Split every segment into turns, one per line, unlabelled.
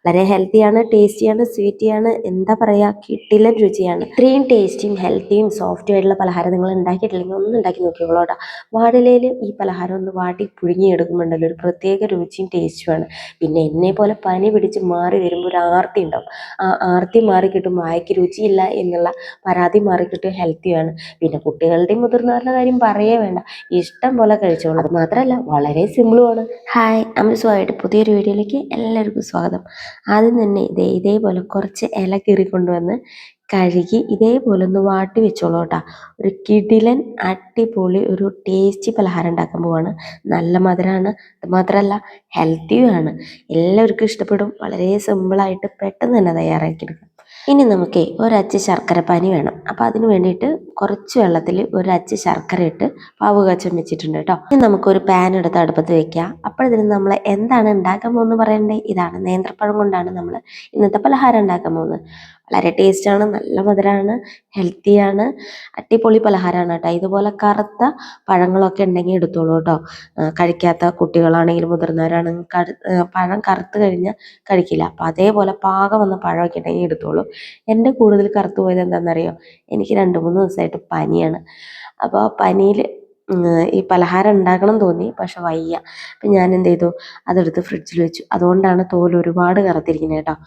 വളരെ ഹെൽത്തിയാണ്, ടേസ്റ്റിയാണ്, സ്വീറ്റിയാണ്, എന്താ പറയുക, കിട്ടില്ല രുചിയാണ്. ഇത്രയും ടേസ്റ്റിയും ഹെൽത്തിയും സോഫ്റ്റും ആയിട്ടുള്ള പലഹാരം നിങ്ങൾ ഉണ്ടാക്കിയിട്ടില്ലെങ്കിൽ ഒന്ന് ഉണ്ടാക്കി നോക്കിയോളൂട്ടോ. വാഴയിലയിൽ ഈ പലഹാരം ഒന്ന് വാട്ടി പുഴുങ്ങിയെടുക്കുമ്പോണ്ടല്ലോ ഒരു പ്രത്യേക രുചിയും ടേസ്റ്റുമാണ്. പിന്നെ എന്നെ പോലെ പനി പിടിച്ച് മാറി വരുമ്പോൾ ഒരു ആർത്തി ഉണ്ടാവും. ആ ആർത്തി മാറി കിട്ടും, വായിക്ക് രുചിയില്ല എന്നുള്ള പരാതി മാറി കിട്ടും, ഹെൽത്തിയാണ്. പിന്നെ കുട്ടികളുടെയും മുതിർന്നവരുടെ കാര്യം പറയേ വേണ്ട, ഇഷ്ടം പോലെ കഴിച്ചോളൂ. അത് മാത്രമല്ല വളരെ സിമ്പിളുമാണ്. ഹായ്, അമൃതമായിട്ട് പുതിയൊരു വീഡിയോയിലേക്ക് എല്ലാവർക്കും സ്വാഗതം. ആദ്യം തന്നെ ഇതേപോലെ കുറച്ച് ഇല കീറി കൊണ്ടുവന്ന് കഴുകി ഇതേപോലെ ഒന്ന് വാട്ടി വെച്ചോളൂ കേട്ടോ. ഒരു കിടിലൻ അടിപൊളി ഒരു ടേസ്റ്റി പലഹാരം ഉണ്ടാക്കാൻ പോവാണ്. നല്ല മധുരമാണ്, അത് മാത്രമല്ല ഹെൽത്തിയുമാണ്. എല്ലാവർക്കും ഇഷ്ടപ്പെടും. വളരെ സിമ്പിളായിട്ട് പെട്ടെന്ന് തന്നെ തയ്യാറാക്കിയെടുക്കാം. ഇനി നമുക്ക് ഒരച്ച് ശർക്കരപ്പാനി വേണം. അപ്പോൾ അതിന് വേണ്ടിയിട്ട് കുറച്ച് വെള്ളത്തിൽ ഒരച്ച് ശർക്കര ഇട്ട് പാവ് കാച്ചാൻ വെച്ചിട്ടുണ്ട് കേട്ടോ. ഇനി നമുക്കൊരു പാൻ എടുത്ത് അടുപ്പത്ത് വെക്കുക. അപ്പോഴതിന് നമ്മൾ എന്താണ് ഉണ്ടാക്കാൻ പോകുന്നത് പറയണ്ടേ? ഇതാണ്, നേന്ത്രപ്പഴം കൊണ്ടാണ് നമ്മൾ ഇന്നത്തെ പലഹാരം ഉണ്ടാക്കാൻ പോകുന്നത്. വളരെ ടേസ്റ്റാണ്, നല്ല മധുരമാണ്, ഹെൽത്തിയാണ്, അടിപൊളി പലഹാരമാണ് കേട്ടോ. ഇതുപോലെ കറുത്ത പഴങ്ങളൊക്കെ ഉണ്ടെങ്കിൽ എടുത്തോളൂ കേട്ടോ. കഴിക്കാത്ത കുട്ടികളാണെങ്കിലും മുതിർന്നവരാണെങ്കിലും പഴം കറുത്ത് കഴിഞ്ഞാൽ കഴിക്കില്ല. അപ്പോൾ അതേപോലെ പാകം വന്ന പഴമൊക്കെ ഉണ്ടെങ്കിൽ എടുത്തോളൂ. എൻ്റെ കൂടുതൽ കറുത്ത് പോയത് എന്താണെന്നറിയോ? എനിക്ക് 2-3 ദിവസമായിട്ട് പനിയാണ്. അപ്പോൾ പനിയിൽ ഈ പലഹാരം ഉണ്ടാക്കണം തോന്നി, പക്ഷെ വയ്യ. അപ്പം ഞാൻ എന്ത് ചെയ്തു, അതെടുത്ത് ഫ്രിഡ്ജിൽ വെച്ചു. അതുകൊണ്ടാണ് തോൽ ഒരുപാട് കറുത്തിരിക്കുന്നത് കേട്ടോ.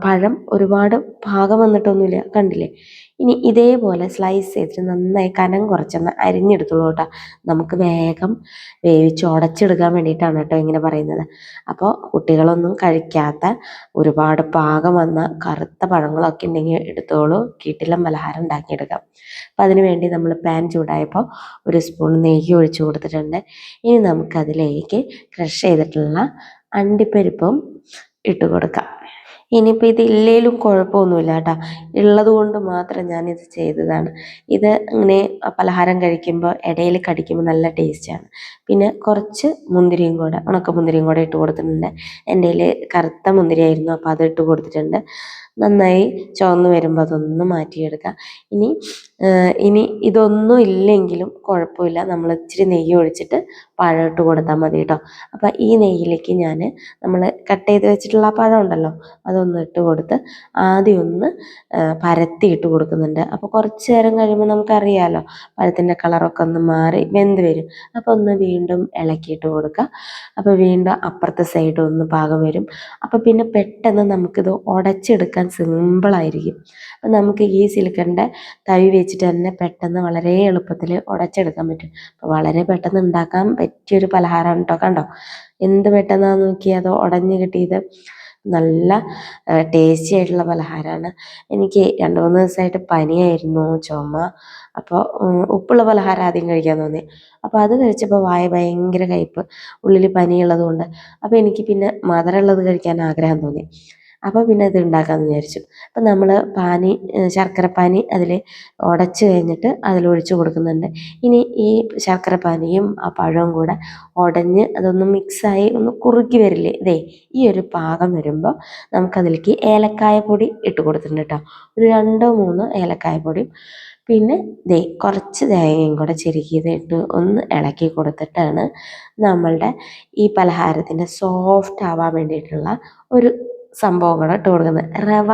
പഴം ഒരുപാട് പാകം വന്നിട്ടൊന്നുമില്ല, കണ്ടില്ലേ? ഇനി ഇതേപോലെ സ്ലൈസ് ചെയ്തിട്ട് നന്നായി കനം കുറച്ചൊന്ന് അരിഞ്ഞെടുത്തോളൂ കേട്ടോ. നമുക്ക് വേഗം വേവിച്ച് ഉടച്ചെടുക്കാൻ വേണ്ടിയിട്ടാണ് കേട്ടോ ഇങ്ങനെ പറയുന്നത്. അപ്പോൾ കുട്ടികളൊന്നും കഴിക്കാത്ത ഒരുപാട് പാകം വന്ന കറുത്ത പഴങ്ങളൊക്കെ ഉണ്ടെങ്കിൽ എടുത്തോളൂ, കിടിലൻ പലഹാരം ഉണ്ടാക്കിയെടുക്കാം. അപ്പോൾ അതിന് വേണ്ടി നമ്മൾ പാൻ ചൂടായപ്പോൾ 1 സ്പൂൺ നെയ്യ് ഒഴിച്ച് കൊടുത്തിട്ടുണ്ട്. ഇനി നമുക്കതിലേക്ക് ക്രഷ് ചെയ്തിട്ടുള്ള അണ്ടിപ്പരിപ്പും ഇട്ട് കൊടുക്കാം. ഇനിയിപ്പോൾ ഇത് ഇല്ലേലും കുഴപ്പമൊന്നുമില്ല കേട്ടോ, ഉള്ളത് കൊണ്ട് മാത്രം ഞാനിത് ചെയ്തതാണ്. ഇത് ഇങ്ങനെ പലഹാരം കഴിക്കുമ്പോൾ ഇടയിൽ കടിക്കുമ്പോൾ നല്ല ടേസ്റ്റാണ്. പിന്നെ കുറച്ച് മുന്തിരിയും കൂടെ, ഉണക്കമുന്തിരിയും കൂടെ ഇട്ട് കൊടുത്തിട്ടുണ്ട്. എൻ്റെ കയ്യിൽ കറുത്ത മുന്തിരിയായിരുന്നു, അപ്പോൾ അത് ഇട്ട് കൊടുത്തിട്ടുണ്ട്. നന്നായി ചുവന്ന് വരുമ്പോൾ അതൊന്ന് മാറ്റിയെടുക്കാം. ഇനി ഇതൊന്നും ഇല്ലെങ്കിലും കുഴപ്പമില്ല, നമ്മൾ ഇച്ചിരി നെയ്യ് ഒഴിച്ചിട്ട് പഴം ഇട്ട് കൊടുത്താൽ മതി കേട്ടോ. അപ്പോൾ ഈ നെയ്യിലേക്ക് ഞാൻ നമ്മൾ കട്ട് ചെയ്ത് വെച്ചിട്ടുള്ള ആ പഴം ഉണ്ടല്ലോ, അതൊന്ന് ഇട്ട് കൊടുത്ത് ആദ്യം ഒന്ന് പരത്തി ഇട്ട് കൊടുക്കുന്നുണ്ട്. അപ്പോൾ കുറച്ച് നേരം കഴിയുമ്പോൾ നമുക്കറിയാമല്ലോ, പഴത്തിൻ്റെ കളറൊക്കെ ഒന്ന് മാറി വെന്ത് വരും. അപ്പോൾ ഒന്ന് വീണ്ടും ഇളക്കിയിട്ട് കൊടുക്കുക. അപ്പോൾ വീണ്ടും അപ്പുറത്തെ സൈഡ് ഒന്ന് പാകം വരും. അപ്പോൾ പിന്നെ പെട്ടെന്ന് നമുക്കിത് ഉടച്ചെടുക്കാൻ സിമ്പിളായിരിക്കും. അപ്പം നമുക്ക് ഈ സിലിക്കണിൻ്റെ തവി വെച്ചിട്ട് തന്നെ പെട്ടെന്ന് വളരെ എളുപ്പത്തിൽ ഉടച്ചെടുക്കാൻ പറ്റും. അപ്പോൾ വളരെ പെട്ടെന്ന് ഉണ്ടാക്കാൻ പറ്റിയൊരു പലഹാരമാണ് കേട്ടോ. കണ്ടോ എന്ത് പെട്ടെന്നാന്ന് നോക്കി അത് ഉടഞ്ഞ് കിട്ടിയത്. നല്ല ടേസ്റ്റി ആയിട്ടുള്ള പലഹാരമാണ്. എനിക്ക് 2-3 ദിവസമായിട്ട് പനിയായിരുന്നു, ചുമ. അപ്പോൾ ഉപ്പുള്ള പലഹാരം ആദ്യം കഴിക്കാൻ തോന്നി. അപ്പോൾ അത് കഴിച്ചപ്പോൾ വായ ഭയങ്കര കയ്പ്പ്, ഉള്ളിൽ പനിയുള്ളത് കൊണ്ട്. അപ്പോൾ എനിക്ക് പിന്നെ മധുരമുള്ളത് കഴിക്കാൻ ആഗ്രഹം തോന്നി. അപ്പോൾ പിന്നെ ഇത് ഉണ്ടാക്കാമെന്ന് വിചാരിച്ചു. അപ്പം നമ്മൾ ശർക്കരപ്പാനി അതിൽ ഉടച്ച് കഴിഞ്ഞിട്ട് അതിലൊഴിച്ച് കൊടുക്കുന്നുണ്ട്. ഇനി ഈ ശർക്കരപ്പാനിയും ആ പഴവും കൂടെ ഉടഞ്ഞ് അതൊന്ന് മിക്സായി ഒന്ന് കുറുക്കി വരില്ലേ, ഈ ഒരു പാകം വരുമ്പോൾ നമുക്കതിലേക്ക് ഏലക്കായ പൊടി ഇട്ട് കൊടുത്തിട്ടുണ്ട് കേട്ടോ. ഒരു 2-3 ഏലക്കായ പൊടിയും പിന്നെ കുറച്ച് തേങ്ങയും കൂടെ ചെരുകിയത് ഇട്ട് ഒന്ന് ഇളക്കി കൊടുത്തിട്ടാണ് നമ്മളുടെ ഈ പലഹാരത്തിൻ്റെ സോഫ്റ്റ് ആവാൻ വേണ്ടിയിട്ടുള്ള ഒരു സംഭവം കൂടെ ഇട്ട് കൊടുക്കുന്നത്. റവ,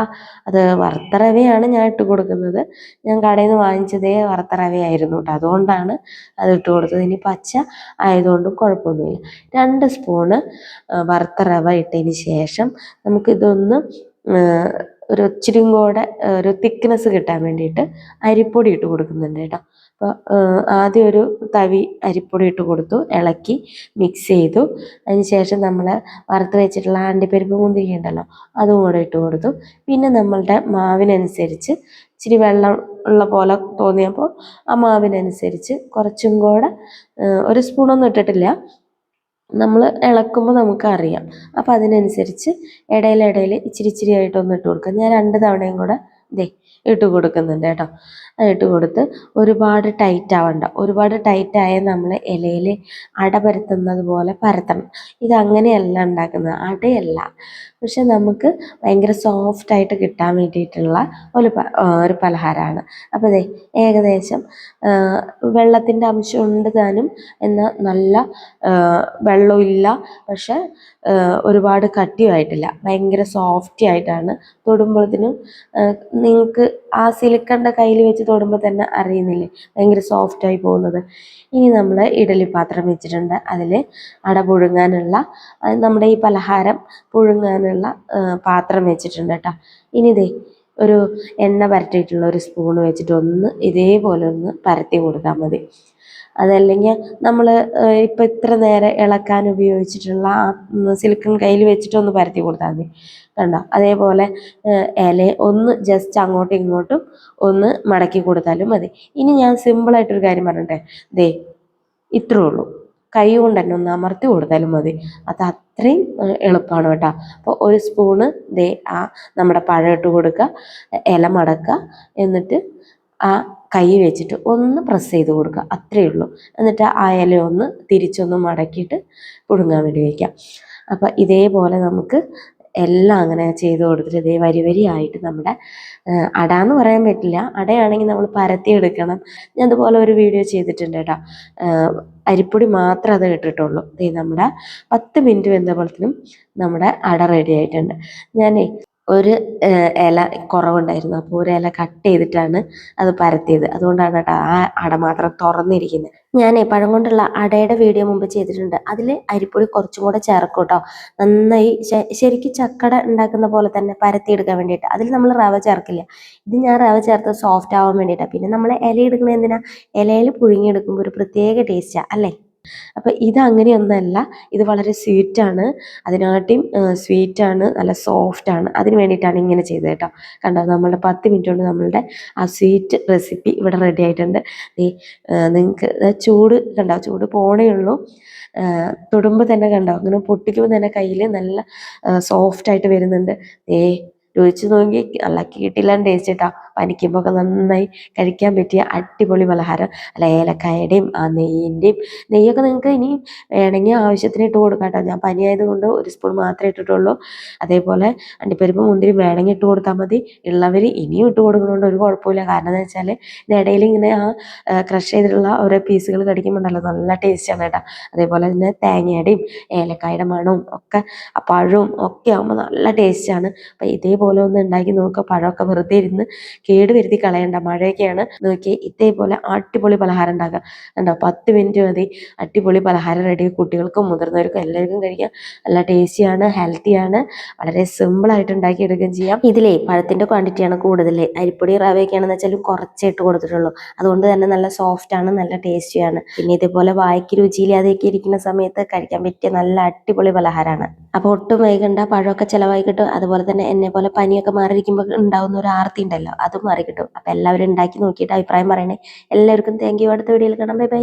അത് വറുത്ത റവയാണ് ഞാൻ ഇട്ട് കൊടുക്കുന്നത്. ഞാൻ കടയിൽ നിന്ന് വാങ്ങിച്ചതേ വറുത്ത റവയായിരുന്നു കേട്ടോ, അതുകൊണ്ടാണ് അത് ഇട്ട് കൊടുത്തത്. ഇനി പച്ച ആയതുകൊണ്ടും കുഴപ്പമൊന്നുമില്ല. 2 സ്പൂണ് വറുത്ത റവ ഇട്ടതിന് ശേഷം നമുക്കിതൊന്ന് ഒരു ഇച്ചിരിയും കൂടെ ഒരു തിക്നെസ് കിട്ടാൻ വേണ്ടിയിട്ട് അരിപ്പൊടി ഇട്ട് കൊടുക്കുന്നുണ്ട് കേട്ടോ. അപ്പോൾ ആദ്യം ഒരു തവി അരിപ്പൊടി ഇട്ട് കൊടുത്തു, ഇളക്കി മിക്സ് ചെയ്തു. അതിന് ശേഷം നമ്മൾ വറുത്ത് വെച്ചിട്ടുള്ള അണ്ടിപ്പരിപ്പ് മുന്തിരി ഉണ്ടല്ലോ, അതും കൂടെ ഇട്ട് കൊടുത്തു. പിന്നെ നമ്മളുടെ മാവിനനുസരിച്ച് ഇച്ചിരി വെള്ളം ഉള്ള പോലെ തോന്നിയപ്പോൾ ആ മാവിനനുസരിച്ച് കുറച്ചും കൂടെ 1 സ്പൂണൊന്നും ഇട്ടിട്ടില്ല, നമ്മൾ ഇളക്കുമ്പോൾ നമുക്കറിയാം. അപ്പോൾ അതിനനുസരിച്ച് ഇടയിൽ ഇച്ചിരി ആയിട്ടൊന്ന് ഇട്ട് കൊടുക്കുക. ഞാൻ 2 തവണയും കൂടെ ഇട്ട് കൊടുക്കുന്നുണ്ട് കേട്ടോ. അതിട്ട് കൊടുത്ത് ഒരുപാട് ടൈറ്റ് ആവണ്ട. ഒരുപാട് ടൈറ്റ് ആയാൽ നമ്മൾ ഇലയിൽ അട പരത്തുന്നത് പോലെ പരത്തണം. ഇതങ്ങനെയല്ല ഉണ്ടാക്കുന്നത്, അടയല്ല, പക്ഷെ നമുക്ക് ഭയങ്കര സോഫ്റ്റായിട്ട് കിട്ടാൻ വേണ്ടിയിട്ടുള്ള ഒരു പലഹാരമാണ്. അപ്പോൾ ദേ ഏകദേശം വെള്ളത്തിൻ്റെ അംശം ഉണ്ട് താനും, എന്നാൽ നല്ല വെള്ളമില്ല, പക്ഷെ ഒരുപാട് കട്ടിയുമായിട്ടില്ല, ഭയങ്കര സോഫ്റ്റി ആയിട്ടാണ്. തൊടുമ്പോഴത്തേനും നിങ്ങൾക്ക് ആ സിലിക്കണിൻ്റെ കയ്യിൽ വെച്ച് തൊടുമ്പോൾ തന്നെ അറിയുന്നില്ലേ ഭയങ്കര സോഫ്റ്റായി പോകുന്നത്. ഇനി നമ്മൾ ഇഡലി പാത്രം വെച്ചിട്ടുണ്ട്, അതിൽ അട പുഴുങ്ങാനുള്ള നമ്മുടെ ഈ പലഹാരം പുഴുങ്ങാനുള്ള പാത്രം വെച്ചിട്ടുണ്ട് കേട്ടോ. ഇനി ദേ ഒരു എണ്ണ പരട്ടിയിട്ടുള്ള ഒരു സ്പൂൺ വെച്ചിട്ട് ഒന്ന് ഇതേപോലെ ഒന്ന് പരത്തി കൊടുത്താൽ മതി. അതല്ലെങ്കിൽ നമ്മൾ ഇപ്പം ഇത്ര നേരം ഇളക്കാൻ ഉപയോഗിച്ചിട്ടുള്ള ആ സിലിക്കൺ കയ്യിൽ വെച്ചിട്ടൊന്ന് പരത്തി കൊടുത്താൽ മതി. കണ്ടോ, അതേപോലെ ഇല ഒന്ന് ജസ്റ്റ് അങ്ങോട്ടും ഇങ്ങോട്ടും ഒന്ന് മടക്കി കൊടുത്താലും മതി. ഇനി ഞാൻ സിമ്പിളായിട്ടൊരു കാര്യം പറഞ്ഞിട്ടെ, ദേ ഇത്രേ ഉള്ളൂ, കൈ കൊണ്ട് തന്നെ ഒന്ന് അമർത്തി കൊടുത്താലും മതി. അത് അത്രയും എളുപ്പമാണ് കേട്ടോ. അപ്പോൾ ഒരു സ്പൂണ് ദേ ആ നമ്മുടെ പഴം ഇട്ട് കൊടുക്കുക, ഇല മടക്കുക, എന്നിട്ട് ആ കൈ വെച്ചിട്ട് ഒന്ന് പ്രസ് ചെയ്ത് കൊടുക്കുക, അത്രയേ ഉള്ളൂ. എന്നിട്ട് ആ ഇല ഒന്ന് തിരിച്ചൊന്ന് മടക്കിയിട്ട് പുഴുങ്ങാൻ വേണ്ടി വയ്ക്കാം. അപ്പം ഇതേപോലെ നമുക്ക് എല്ലാം അങ്ങനെ ചെയ്ത് കൊടുത്തിട്ട് ഇതേ വരി വരിയായിട്ട് നമ്മുടെ അട എന്ന് പറയാൻ പറ്റില്ല, അടയാണെങ്കിൽ നമ്മൾ പരത്തിയെടുക്കണം. ഞാൻ അതുപോലെ ഒരു വീഡിയോ ചെയ്തിട്ടുണ്ട് കേട്ടോ. അരിപ്പൊടി മാത്രം അത് ഇട്ടിട്ടുള്ളൂ. നമ്മുടെ 10 മിനിറ്റ് വെന്തപ്പോഴത്തേനും നമ്മുടെ അട റെഡി ആയിട്ടുണ്ട്. ഞാനേ ഒരു ഇല കുറവുണ്ടായിരുന്നു, അപ്പോൾ ഒരു ഇല കട്ട് ചെയ്തിട്ടാണ് അത് പരത്തിയത്. അതുകൊണ്ടാണ് കേട്ടോ ആ അട മാത്രം തുറന്നിരിക്കുന്നത്. ഞാനേ പഴം കൊണ്ടുള്ള അടയുടെ വീഡിയോ മുമ്പ് ചെയ്തിട്ടുണ്ട്, അതിൽ അരിപ്പൊടി കുറച്ചും കൂടെ ചേർക്കും കേട്ടോ, നന്നായി ശരിക്കും ചക്കട ഉണ്ടാക്കുന്ന പോലെ തന്നെ പരത്തിയെടുക്കാൻ വേണ്ടിയിട്ട്. അതിൽ നമ്മൾ റവ ചേർക്കില്ല, ഇത് ഞാൻ റവ ചേർത്ത് സോഫ്റ്റ് ആവാൻ വേണ്ടിയിട്ടാണ്. പിന്നെ നമ്മൾ ഇല എടുക്കുന്നത് എന്തിനാ, ഇലയിൽ പുഴുങ്ങിയെടുക്കുമ്പോൾ ഒരു പ്രത്യേക ടേസ്റ്റാണ് അല്ലേ. അപ്പം ഇതങ്ങനെയൊന്നല്ല, ഇത് വളരെ സ്വീറ്റാണ്, അതിനാട്ടിയും സ്വീറ്റാണ്, നല്ല സോഫ്റ്റാണ്. അതിന് വേണ്ടിയിട്ടാണ് ഇങ്ങനെ ചെയ്തത് കേട്ടോ. കണ്ടോ, നമ്മളുടെ 10 മിനിറ്റ് കൊണ്ട് നമ്മളുടെ ആ സ്വീറ്റ് റെസിപ്പി ഇവിടെ റെഡി ആയിട്ടുണ്ട്. നിങ്ങൾക്ക് ചൂട് കണ്ടോ, ചൂട് പോണേ ഉള്ളൂ. തൊടുമ്പോൾ തന്നെ കണ്ടോ, അങ്ങനെ പൊട്ടിക്കുമ്പോൾ തന്നെ കയ്യിൽ നല്ല സോഫ്റ്റായിട്ട് വരുന്നുണ്ട്. രുചിച്ച് നോക്കി, നല്ല കിടിലൻ ടേസ്റ്റ് കേട്ടോ. പനിക്കുമ്പോൾ ഒക്കെ നന്നായി കഴിക്കാൻ പറ്റിയ അടിപൊളി പലഹാരം. അല്ല ഏലക്കായുടെയും ആ നെയ്യിൻ്റെയും, നെയ്യൊക്കെ നിങ്ങൾക്ക് ഇനി വേണമെങ്കിൽ ആവശ്യത്തിന് ഇട്ട് കൊടുക്കാം കേട്ടോ. ഞാൻ പനിയായത് കൊണ്ട് ഒരു സ്പൂൺ മാത്രമേ ഇട്ടിട്ടുള്ളൂ. അതേപോലെ അണ്ടിപ്പരിപ്പ് മുന്തിരി വേണമെങ്കിൽ ഇട്ട് കൊടുത്താൽ മതി, ഉള്ളവർ ഇനിയും ഇട്ട് കൊടുക്കുന്നതുകൊണ്ട് ഒരു കുഴപ്പമില്ല. കാരണം എന്താ വെച്ചാൽ ഇതിനിടയിൽ ഇങ്ങനെ ആ ക്രഷ് ചെയ്തിട്ടുള്ള ഓരോ പീസുകൾ കടിക്കുമ്പോണ്ടല്ലോ നല്ല ടേസ്റ്റാണ് കേട്ടോ. അതേപോലെ തന്നെ തേങ്ങയുടെയും ഏലക്കായുടെ മണവും ഒക്കെ ആ പഴവും ഒക്കെ ആകുമ്പോൾ നല്ല ടേസ്റ്റാണ്. അപ്പം ഇതേപോലെ ഒന്ന് ഉണ്ടാക്കി നോക്കുക. പഴമൊക്കെ വെറുതെ ഇരുന്ന് കേട് വരുത്തി കളയണ്ട, മഴയൊക്കെയാണ്. നോക്കി ഇതേപോലെ അടിപൊളി പലഹാരം ഉണ്ടാക്കുക. കണ്ടോ, 10 മിനിറ്റ് മതി, അടിപൊളി പലഹാരം റെഡി. കുട്ടികൾക്കും മുതിർന്നവർക്കും എല്ലാവർക്കും കഴിക്കാം. നല്ല ടേസ്റ്റിയാണ്, ഹെൽത്തിയാണ്, വളരെ സിമ്പിളായിട്ട് ഉണ്ടാക്കിയെടുക്കുകയും ചെയ്യാം. ഇതിലേ പഴത്തിൻ്റെ ക്വാണ്ടിറ്റിയാണ് കൂടുതൽ, അരിപ്പൊടി റവയൊക്കെയാണെന്ന് വെച്ചാലും കുറച്ചേ ഇട്ട് കൊടുത്തിട്ടുള്ളൂ. അതുകൊണ്ട് തന്നെ നല്ല സോഫ്റ്റാണ്, നല്ല ടേസ്റ്റിയാണ്. പിന്നെ ഇതേപോലെ വായ്ക്ക് രുചിയില്ലാതെയൊക്കെ ഇരിക്കുന്ന സമയത്ത് കഴിക്കാൻ പറ്റിയ നല്ല അടിപൊളി പലഹാരമാണ്. അപ്പോൾ ഒട്ടും വൈകണ്ട, പഴമൊക്കെ ചിലവായി കിട്ടും. അതുപോലെ തന്നെ എന്നെ പോലെ പനിയൊക്കെ മാറിയിരിക്കുമ്പോൾ ഉണ്ടാകുന്ന ഒരു ആർത്തി ഉണ്ടല്ലോ, അതും മാറി കിട്ടും. അപ്പോൾ എല്ലാവരും ഉണ്ടാക്കി നോക്കിയിട്ട് അഭിപ്രായം പറയണേ. എല്ലാവർക്കും താങ്ക് യു. അടുത്ത വീഡിയോയിൽ കാണാം. Bye bye.